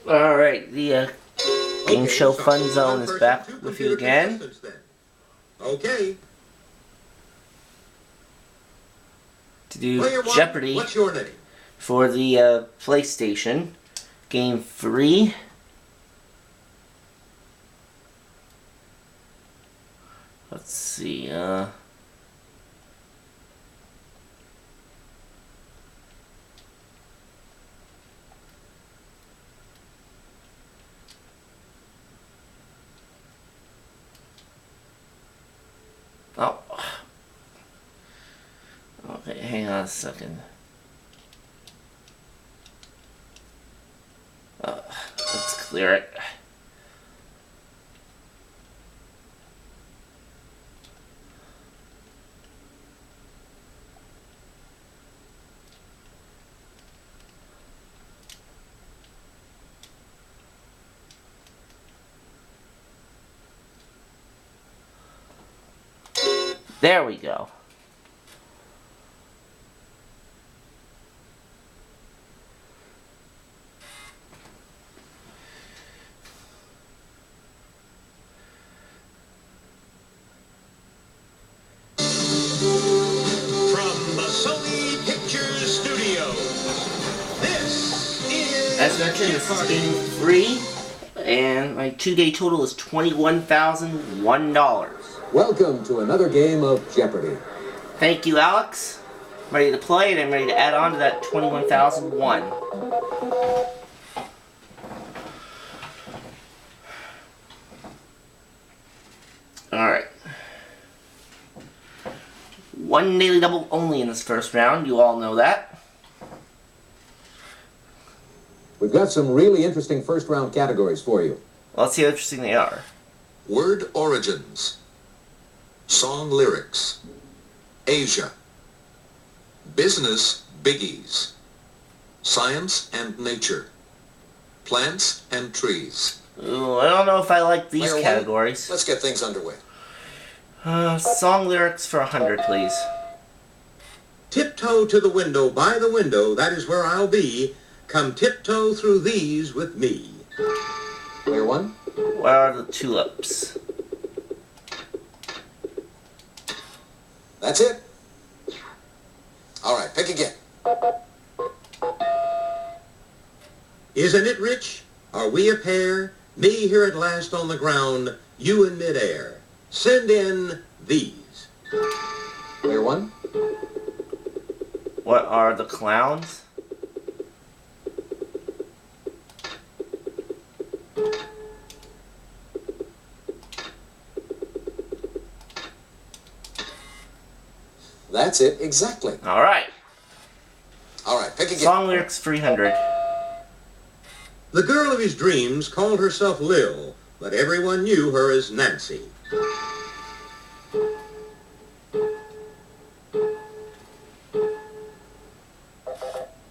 Alright, the Game Show Fun Zone is back with you again. Okay. To do Jeopardy for the PlayStation. Game 3. Let's see, oh. Okay, hang on a second. Let's clear it. There we go. As mentioned, this is Game 3, and my 2-day total is $21,001. Welcome to another game of Jeopardy. Thank you, Alex. I'm ready to play, and I'm ready to add on to that 21,001. Alright. One daily double only in this first round, you all know that. We've got some really interesting first round categories for you. Well, let's see how interesting they are. Word origins, song lyrics, Asia, business biggies, science and nature, plants and trees. Ooh, I don't know if I like these categories. Let's get things underway. Song lyrics for 100, please. Tiptoe to the window, by the window, that is where I'll be. Come tiptoe through these with me. Player one. Where are the tulips? That's it? All right, pick again. Isn't it rich? Are we a pair? Me here at last on the ground, you in midair. Send in these. Player one. What are the clowns? That's it, exactly. Alright. All right, pick again. Song lyrics 300. The girl of his dreams called herself Lil, but everyone knew her as Nancy.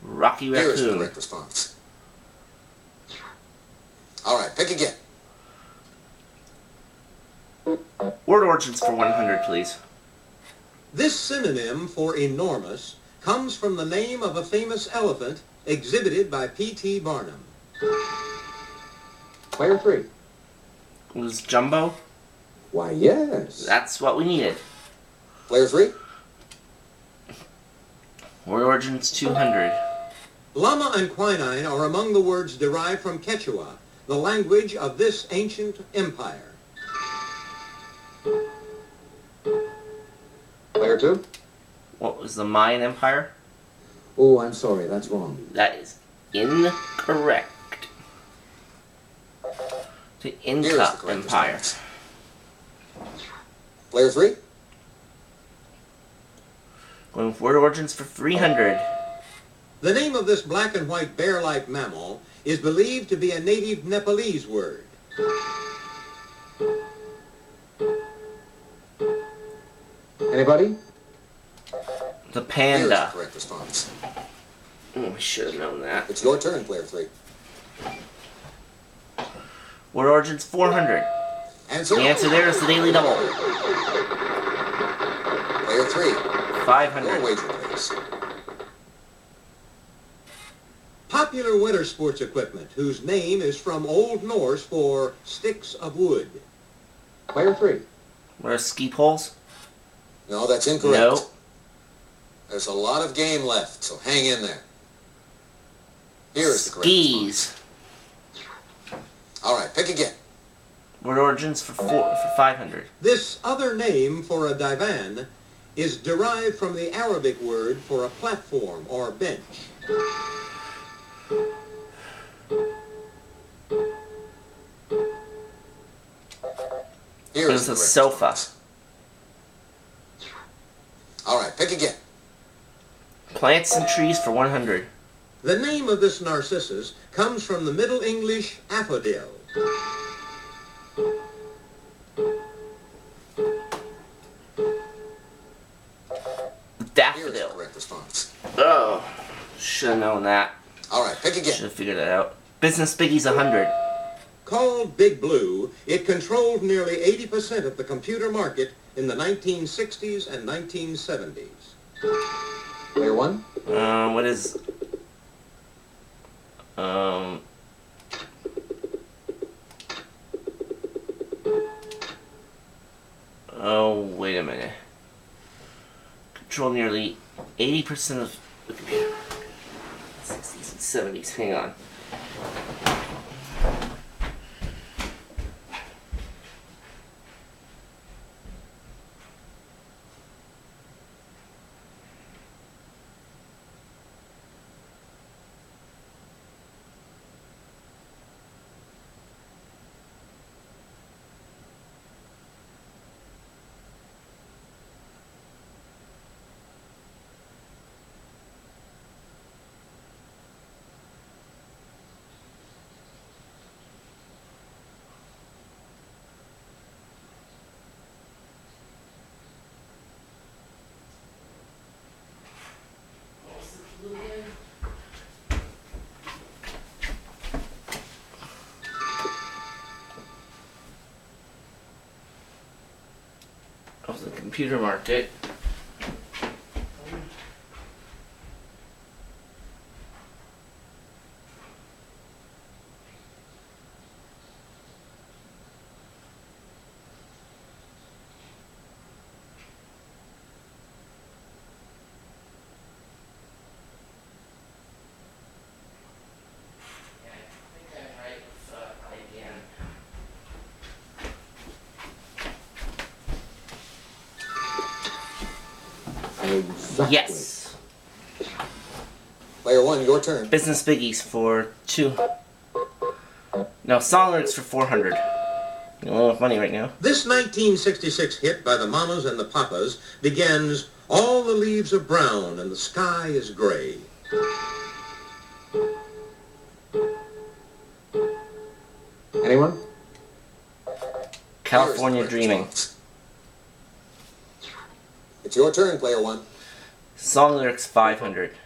Rocky Here is the Raccoon. correct response. All right, pick again. Word origins for 100, please. This synonym for enormous comes from the name of a famous elephant exhibited by P.T. Barnum. Player three. Was Jumbo? Why, yes. That's what we needed. Player three. Word origins 200. Llama and quinine are among the words derived from Quechua, the language of this ancient empire. Player two. What was the Mayan Empire? Oh, I'm sorry, that's wrong. That is incorrect. The Here is the Inca correct Empire. response. Player three. Going with word origins for 300. The name of this black and white bear-like mammal is believed to be a native Nepalese word. Anybody? The Here is the panda. correct response. Oh, we should have known that. It's your turn, player three. Word origins 400. Answer. The answer there is the Daily Double. Player three. Your 500. wager, please. Popular winter sports equipment whose name is from Old Norse for sticks of wood. Player 3. What are ski poles? No, that's incorrect. No. There's a lot of game left, so hang in there. Here is the correct Skis. response. All right, pick again. Word origins for 500. This other name for a divan is derived from the Arabic word for a platform or bench. Here It's is the a correct sofa. response. All right, pick again. Plants and trees for 100. The name of this narcissus comes from the Middle English aphrodite. Here is the Daffodil. correct response. Oh, should have known that. All right, pick Should again. have figured that out. Business Biggies 100. Called Big Blue, it controlled nearly 80% of the computer market in the 1960s and 1970s. Player 1. What is... Oh, wait a minute. Control nearly 80% of the computer. 60s and 70s. Hang on. Of the computer market. Exactly. Yes. Player 1, your turn. Business Biggies for 2. No, song lyrics for 400. You know, enough money right now. This 1966 hit by the Mamas and the Papas begins, "All the leaves are brown and the sky is gray." Anyone? California Here is the correct Dreaming. response. It's your turn, player 1. Song lyrics 500.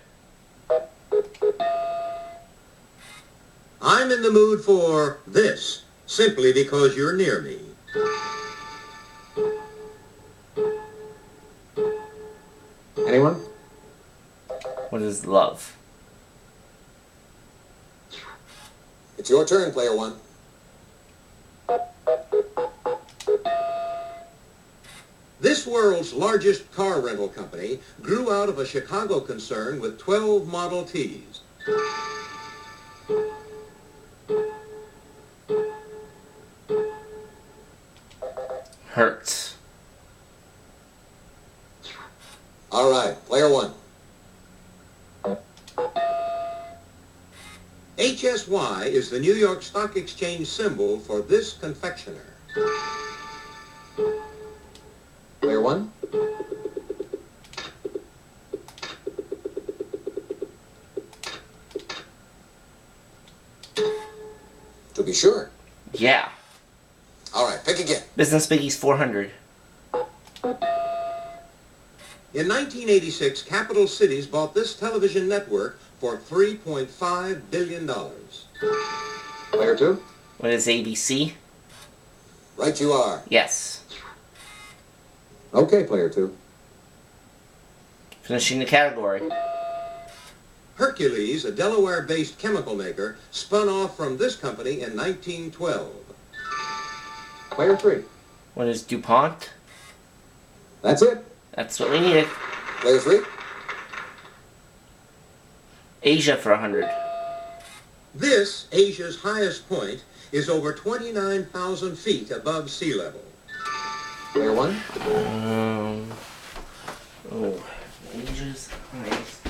I'm in the mood for this, simply because you're near me. Anyone? What is love? It's your turn, player 1. This world's largest car rental company grew out of a Chicago concern with 12 Model Ts. Hurts. All right, player 1. HSY is the New York Stock Exchange symbol for this confectioner. Player 1. To be sure. Yeah. All right, pick again. Business Biggies 400. In 1986, Capital Cities bought this television network for $3.5 billion. Player 2. What is ABC? Right you are. Yes. Okay, player 2. Finishing the category. Hercules, a Delaware-based chemical maker, spun off from this company in 1912. Player 3. What is DuPont? That's it. That's what we needed. Player 3. Asia for 100. This, Asia's highest point, is over 29,000 feet above sea level. Player 1. Oh, Asia's highest.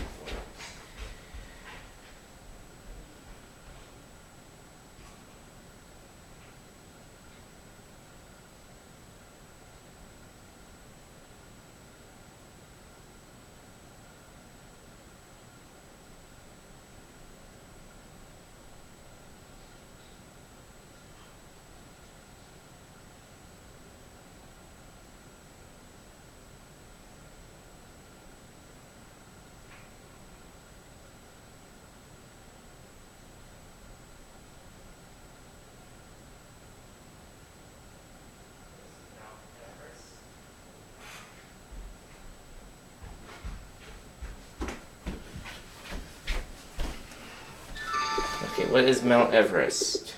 Okay, what is Mount Everest?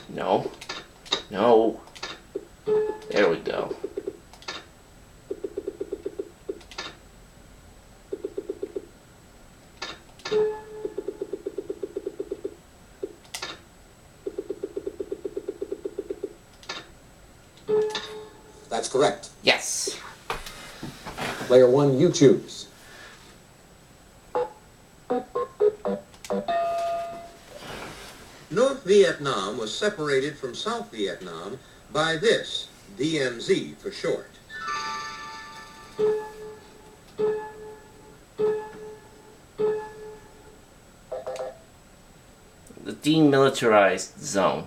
No. No. There we go. That's correct. Yes. Player 1, you choose. North Vietnam was separated from South Vietnam by this, DMZ for short. The demilitarized zone.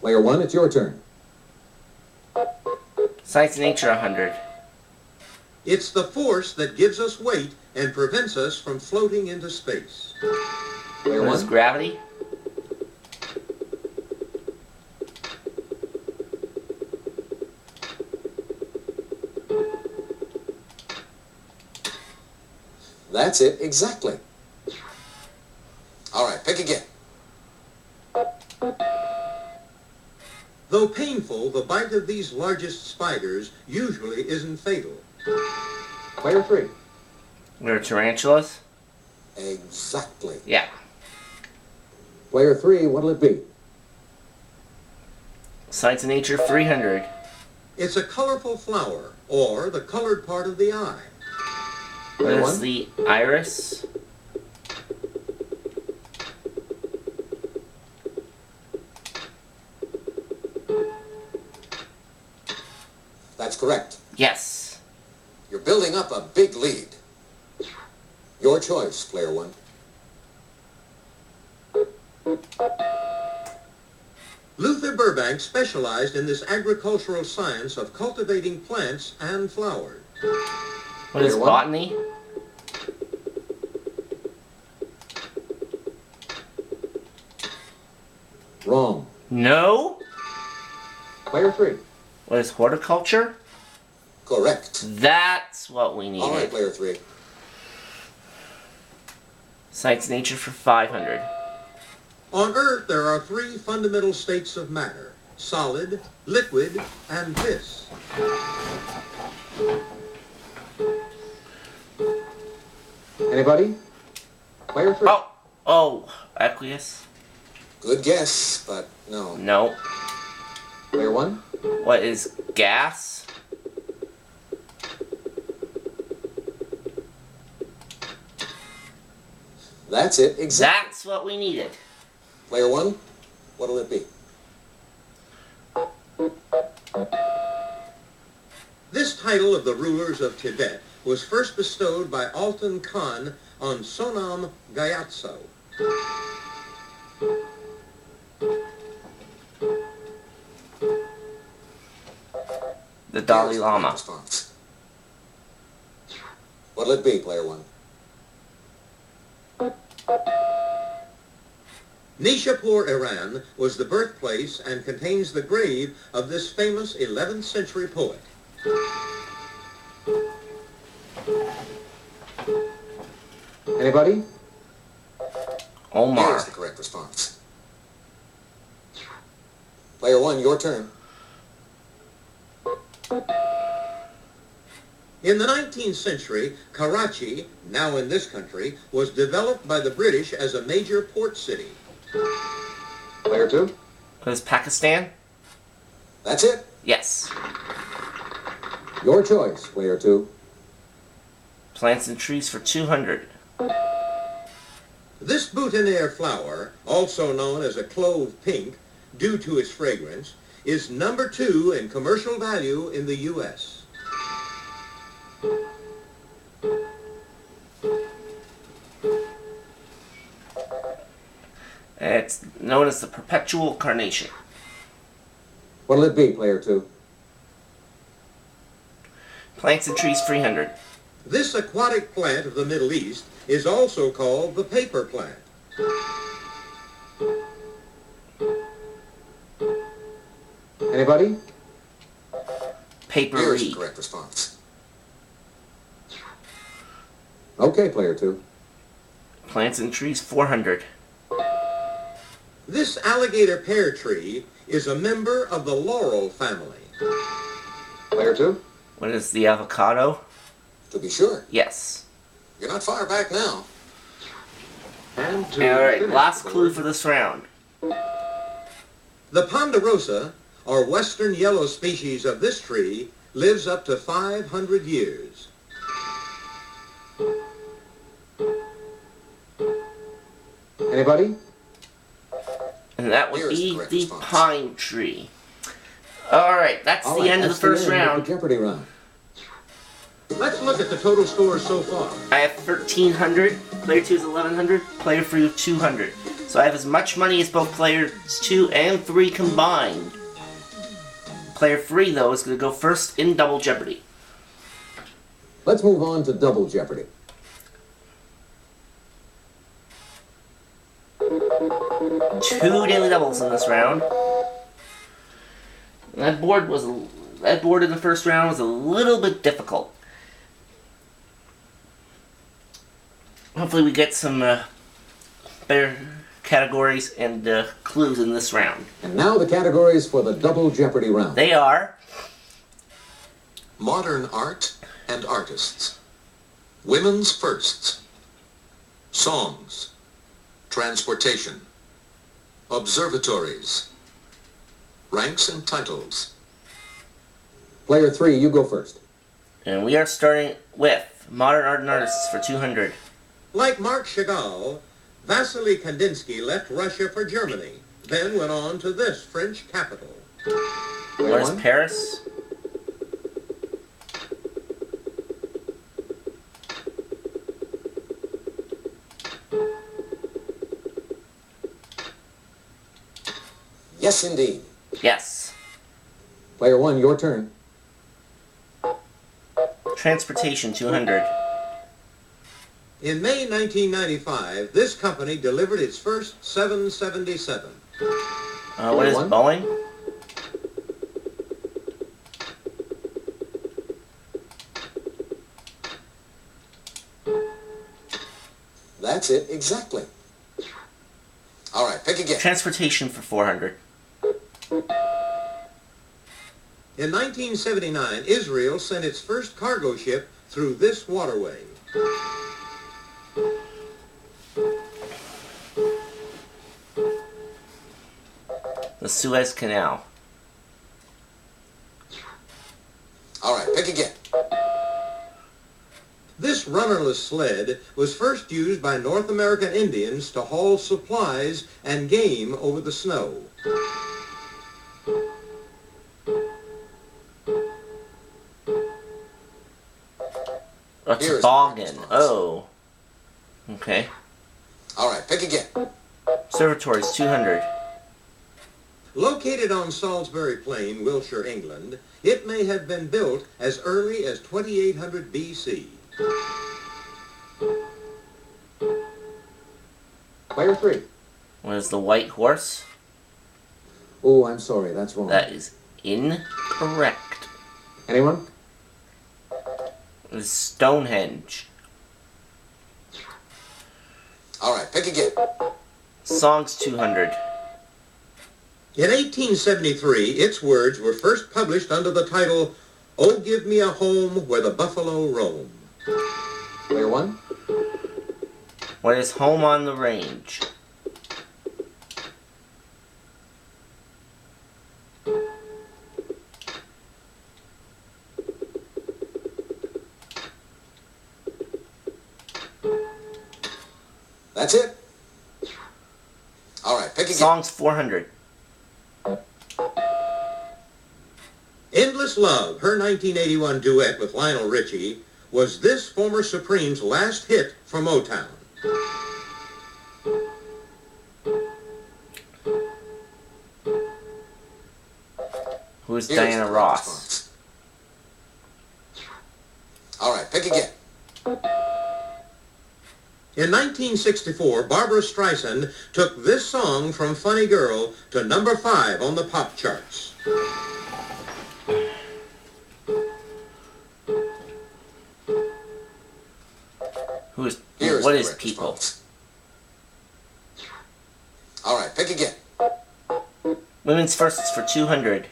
Player 1, it's your turn. Science and Nature 100. It's the force that gives us weight and prevents us from floating into space. Player What is 1. gravity? That's it exactly. All right, pick again. Though painful, the bite of these largest spiders usually isn't fatal. Player 3. They're tarantulas? Exactly. Yeah. Player 3, what'll it be? Science and Nature 300. It's a colorful flower, or the colored part of the eye. What Player is 1. the iris? That's correct. Yes. You're building up a big lead. Your choice, Player 1. Luther Burbank specialized in this agricultural science of cultivating plants and flowers. What is Player 1. botany? Wrong. No. Player 3. What is horticulture? Correct. That's what we needed. All right, Player 3. Science and Nature for 500. On Earth, there are three fundamental states of matter: solid, liquid, and this. Anybody? Player 3. Oh, aqueous? Good guess, but no. No. Player 1. What is gas? That's it exactly. That's what we needed. Player 1, what'll it be? This title of the rulers of Tibet was first bestowed by Altan Khan on Sonam Gyatso. The Dalai Here's the Lama. response. What'll it be, Player 1? Nishapur, Iran, was the birthplace and contains the grave of this famous 11th century poet. Anybody? Omar. Here's the correct response. Player 1, your turn. In the 19th century, Karachi, now in this country, was developed by the British as a major port city. Player 2? What is Pakistan? That's it. Yes. Your choice, Player 2. Plants and trees for 200. This boutonniere flower, also known as a clove pink, due to its fragrance, is number 2 in commercial value in the U.S. It's known as the perpetual carnation. What'll it be, Player 2? Plants and trees 300. This aquatic plant of the Middle East is also called the paper plant. Anybody? Paper Here's the reed. correct response. Okay, Player 2. Plants and trees 400. This alligator pear tree is a member of the laurel family. Player 2? What is the avocado? To be sure. Yes. You're not far back now. And Alright, last clue for this round. The ponderosa, or western yellow species of this tree, lives up to 500 years. Anybody? And that would Here's the be correct the response. pine tree. Alright, that's All the right, end of the that's first end round. of the Jeopardy round. Let's look at the total scores so far. I have 1,300. Player 2 is 1,100. Player 3 200. So I have as much money as both players 2 and 3 combined. Player 3, though, is going to go first in Double Jeopardy. Let's move on to Double Jeopardy. Two daily doubles in this round. That board in the first round was a little bit difficult. Hopefully we get some better categories and clues in this round. And now the categories for the Double Jeopardy round. They are Modern art and artists. Women's firsts. Songs. Transportation. Observatories. Ranks and titles. Player 3, you go first. And we are starting with Modern Art and Artists for 200. Like Marc Chagall, Vasily Kandinsky left Russia for Germany, then went on to this French capital. Player What is 1? Paris? Yes, indeed. Yes. Player 1, your turn. Transportation 200. In May 1995, this company delivered its first 777. What is One. Boeing? That's it exactly. All right, pick again. Transportation for 400. In 1979, Israel sent its first cargo ship through this waterway. The Suez Canal. All right, pick again. This runnerless sled was first used by North American Indians to haul supplies and game over the snow. A Here's toboggan. the response. Oh. Okay. All right, pick again. Observatories 200. Located on Salisbury Plain, Wiltshire, England, it may have been built as early as 2800 BC. Player 3. What is the White Horse? Oh, I'm sorry, that's wrong. That is incorrect. Anyone? It is Stonehenge. All right, pick again. Songs 200. In 1873, its words were first published under the title, "Oh, Give Me a Home Where the Buffalo Roam." Player one. What is Home on the Range? That's it. All right, pick again. Songs 400. Endless Love, her 1981 duet with Lionel Richie, was this former Supreme's last hit for Motown. Who is Here's Diana the Ross? response. All right, pick again. In 1964, Barbra Streisand took this song from Funny Girl to number 5 on the pop charts. Who is? Here's What the is correct People? response. All right, pick again. Women's First is for 200.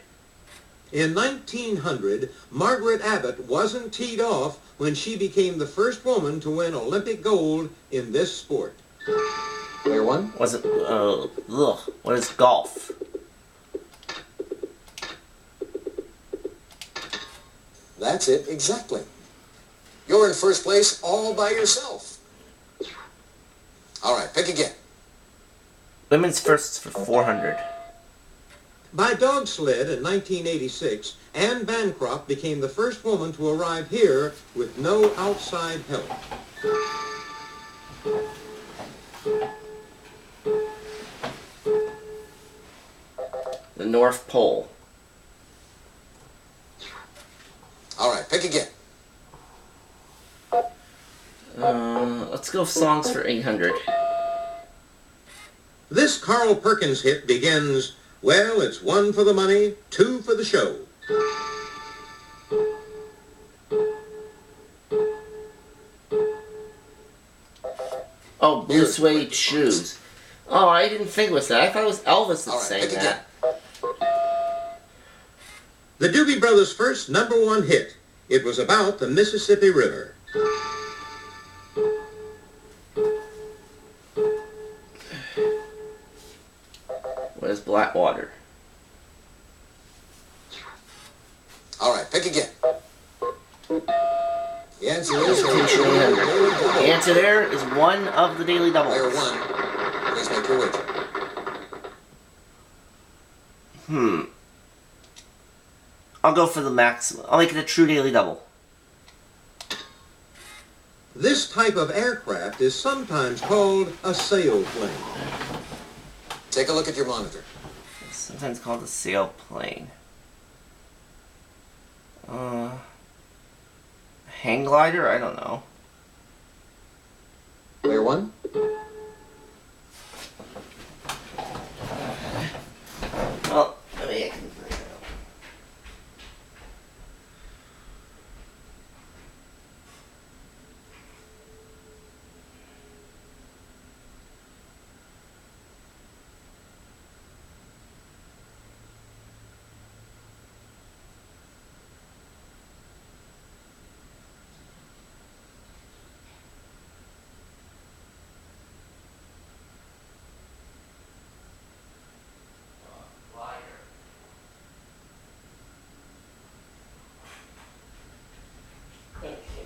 In 1900, Margaret Abbott wasn't teed off when she became the first woman to win Olympic gold in this sport. Player one. Was it? What is golf? That's it, exactly. You're in first place all by yourself. All right, pick again. Women's First is for 400. By dog sled in 1986, Anne Bancroft became the first woman to arrive here with no outside help. The North Pole. All right, pick again. Let's go songs for 800. This Carl Perkins hit begins, "Well, it's 1 for the money, 2 for the show." Oh, Blue Suede Shoes. Oh, I didn't think it was that. I thought it was Elvis that All right, sang pick again. that. The Doobie Brothers' first #1 hit. It was about the Mississippi River. What is Blackwater? All right, pick again. The answer is Institution 800. The answer there is one of the Daily Doubles. Player one, please make your wager. I'll go for the maximum. I'll make it a true Daily Double. This type of aircraft is sometimes called a sailplane. Take a look at your monitor. It's sometimes called a sailplane. Hang glider? I don't know. Player one. Well, I mean, I can figure it out.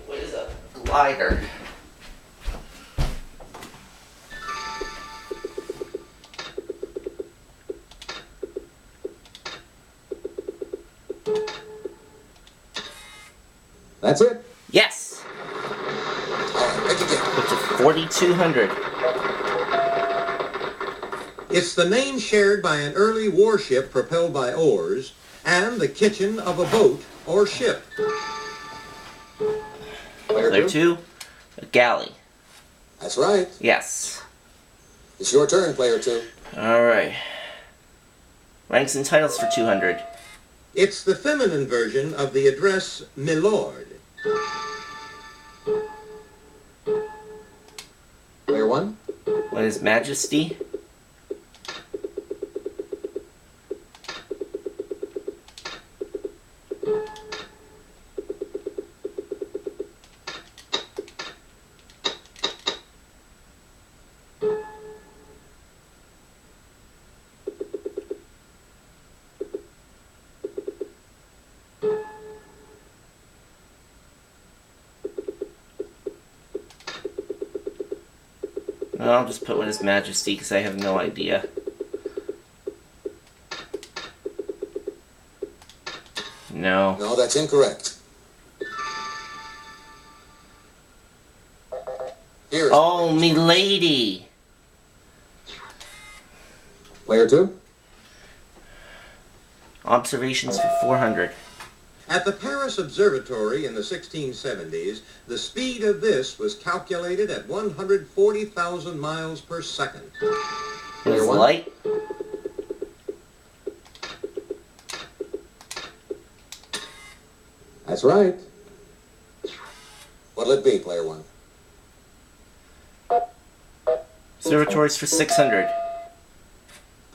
What is a glider? That's it. Yes! All right, pick again. Which is 4,200. It's the name shared by an early warship propelled by oars and the kitchen of a boat or ship. Player two, a galley. That's right. Yes. It's your turn, player two. Alright. Ranks and titles for 200. It's the feminine version of the address Milord. Player one. What is Majesty? I'll just put What is Majesty because I have no idea. No. No, that's incorrect. Here is Oh, me lady! Player 2? Observations for 400. At the Paris Observatory in the 1670s, the speed of this was calculated at 140,000 miles per second. It was one. light. That's right. What'll it be, player 1? Observatories for 600.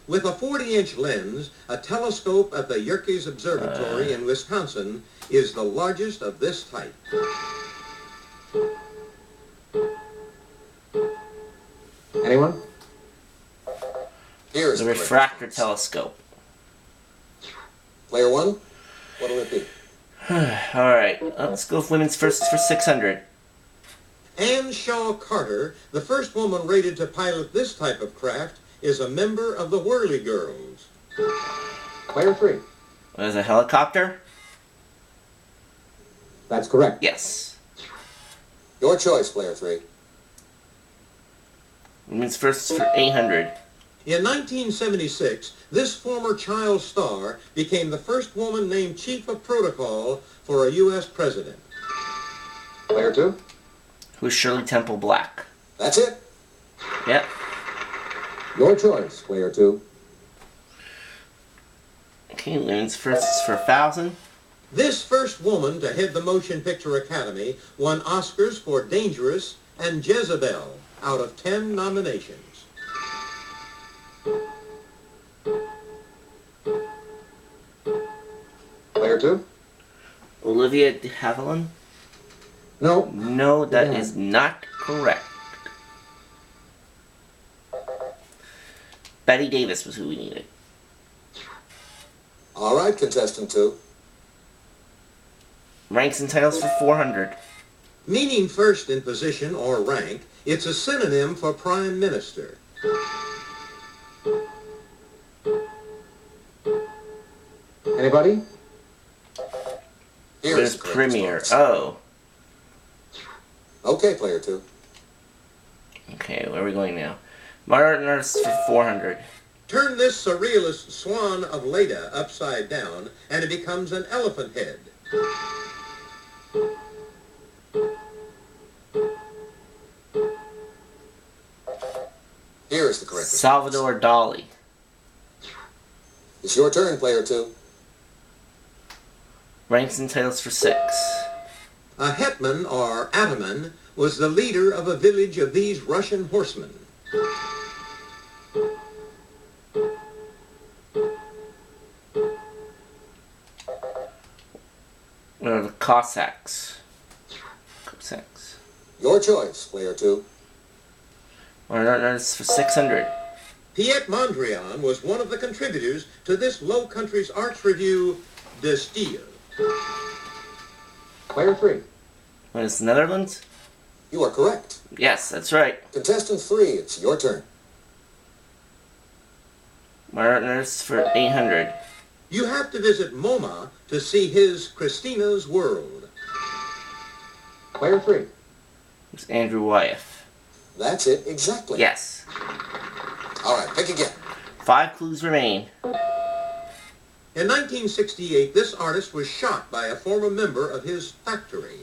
With a 40-inch lens, a telescope at the Yerkes Observatory in Wisconsin is the largest of this type. Anyone? Here is The correct refractor response. telescope. Player 1, what'll it be? Alright, let's go with women's first for 600. Anne Shaw Carter, the first woman rated to pilot this type of craft, is a member of the Whirly Girls. Player 3? What is a helicopter? That's correct. Yes. Your choice, player 3. Women's first for 800. In 1976, this former child star became the first woman named Chief of Protocol for a U.S. president. Player 2? Who's Shirley Temple Black? That's it. Yep. Your choice, player 2. Okay, women's first for 1,000. This first woman to head the Motion Picture Academy won Oscars for Dangerous and Jezebel out of 10 nominations. Player 2? Olivia de Havilland? No. No, that Yeah. is not correct. Betty Davis was who we needed. All right, contestant 2. Ranks and titles for 400. Meaning first in position or rank, it's a synonym for prime minister. Anybody? Here Where's is the correct Premier? response. Oh. Okay, player 2. Okay, where are we going now? Modern artists for 400. Turn this surrealist swan of Leda upside down, and it becomes an elephant head. Here is the correct response. Salvador Dali. It's your turn, player 2. Ranks and titles for 6. A hetman, or ataman, was the leader of a village of these Russian horsemen. The Cossacks. Cossacks. Your choice, player 2. Modern artists for 600. Piet Mondrian was one of the contributors to this Low Countries arts review, De Stijl. Player 3. What is the Netherlands? You are correct. Yes, that's right. Contestant 3, it's your turn. Modern artists for 800. You have to visit MoMA to see his Christina's World. Player 3. It's Andrew Wyeth. That's it, exactly. Yes. All right, pick again. 5 clues remain. In 1968, this artist was shot by a former member of his factory.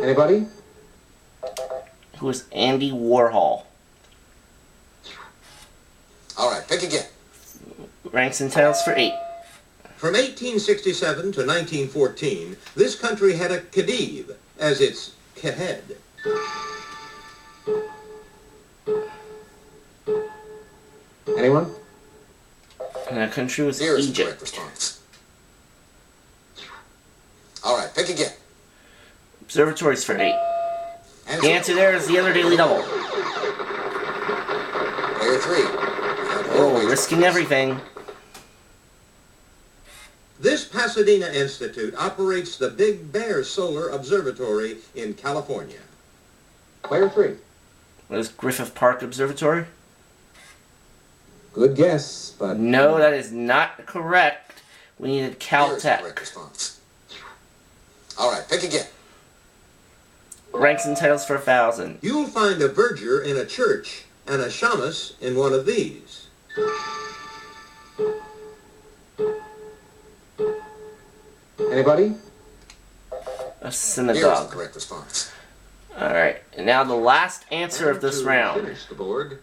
Anybody? Who is Andy Warhol? All right, pick again. Ranks and titles for 8. From 1867 to 1914, this country had a Khedive, as its head. Anyone? And that country was Here is the Egypt. correct response. All right, pick again. Observatories for 8. Answer. The answer there is the other Daily Double. Player 3. You have your Oh, wager. risking everything. This Pasadena Institute operates the Big Bear Solar Observatory in California. Player 3. What is Griffith Park Observatory? Good guess, but... No, that is not correct. We needed Here's the correct Caltech. response. All right, pick again. Ranks and titles for 1,000. You'll find a verger in a church and a shamus in one of these. Anybody? A Here's the synagogue. correct response. Alright, and now the last answer of this round. Finish the board.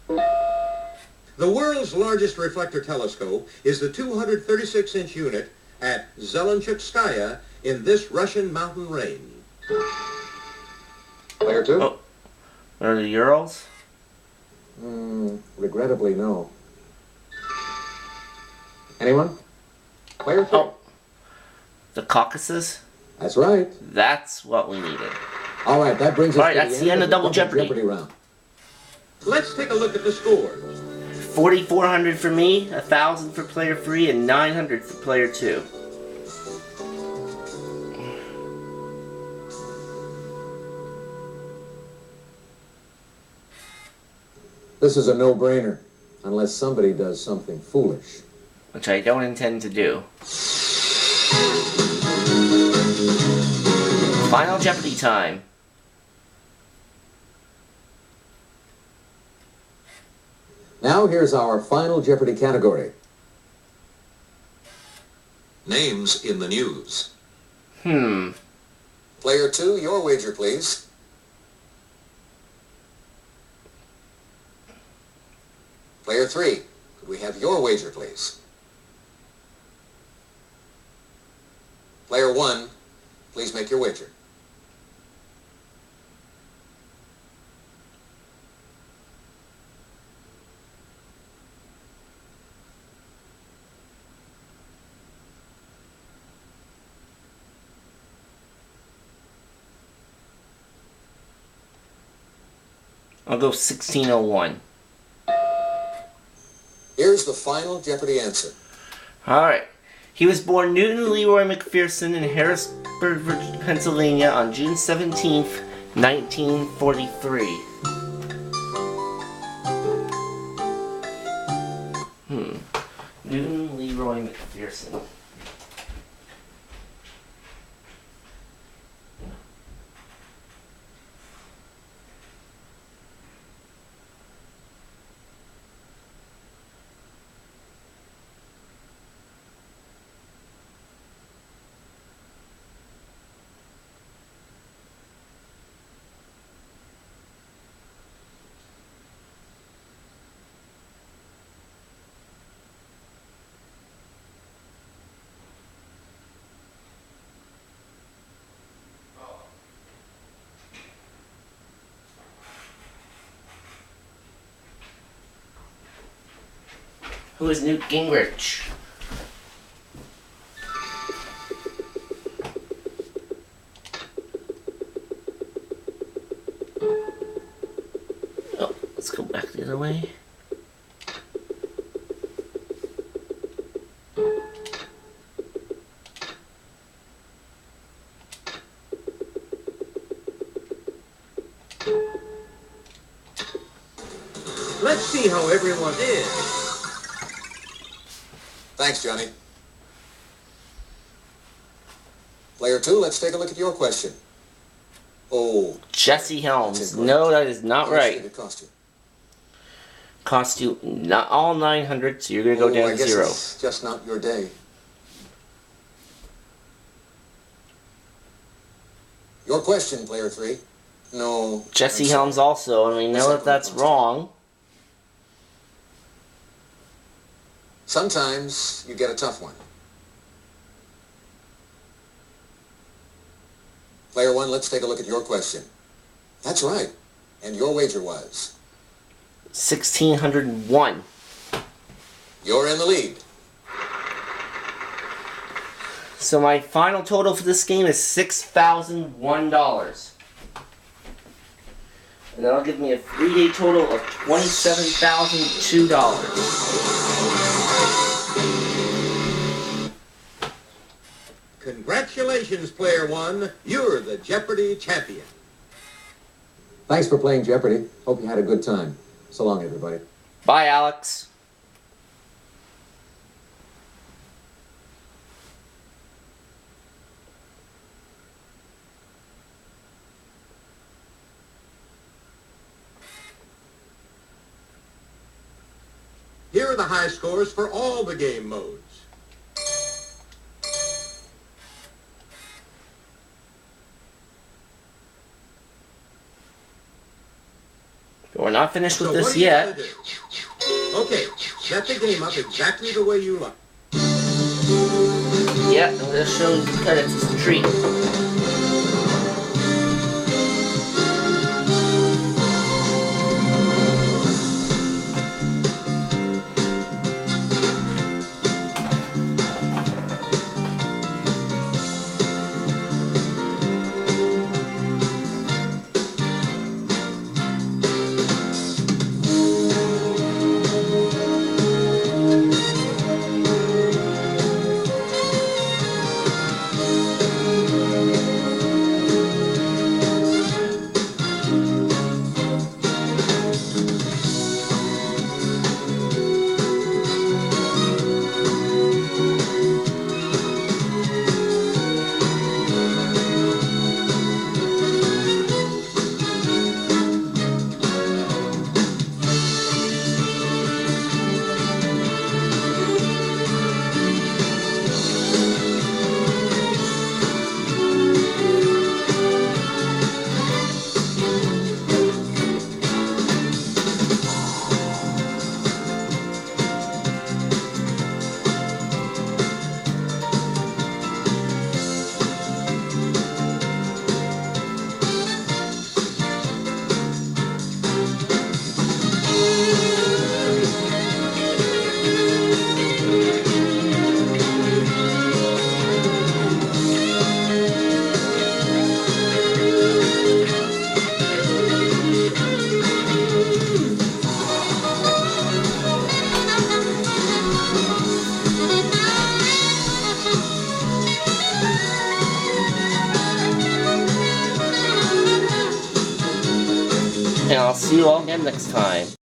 The world's largest reflector telescope is the 236-inch unit at Zelenchukskaya in this Russian mountain range. Player 2? Oh, what are the Urals? Regrettably, no. Anyone? Player 3. Oh, the Caucasus? That's right. That's what we needed. All right, that brings us All right, to that's the end of Double Jeopardy. round. Let's take a look at the scores. 4,400 for me, 1,000 for player 3, and 900 for player 2. This is a no-brainer, unless somebody does something foolish. Which I don't intend to do. Final Jeopardy time. Now here's our final Jeopardy category. Names in the news. Player 2, your wager, please. Player 3, could we have your wager, please? Player 1, please make your wager. I'll go 1601. Here's the final Jeopardy answer. Alright. He was born Newton Leroy McPherson in Harrisburg, Pennsylvania on June 17th, 1943. Newton Leroy McPherson. Who is Newt Gingrich? Oh, let's go back the other way. Let's see how everyone is. Thanks, Johnny. Player 2, let's take a look at your question. Oh. Jesse Helms. No, that is not How much right. did it cost you? Cost you not all 900, so you're gonna go down I to guess 0. it's just not your day. Your question, Player 3. No. Jesse I'm sorry. Helms also, and we know that that's wrong. Sometimes you get a tough one. Player one, let's take a look at your question. That's right. And your wager was? 1,601. You're in the lead. So my final total for this game is $6,001. And that'll give me a 3-day total of $27,002. Congratulations, player one. You're the Jeopardy champion. Thanks for playing Jeopardy. Hope you had a good time. So long, everybody. Bye, Alex. Here are the high scores for all the game modes. We're not finished with So this what are you yet. gonna do? Okay, set the game up exactly the way you like. Yeah, I'm gonna show you the credits. It's a treat. And I'll see you all again next time.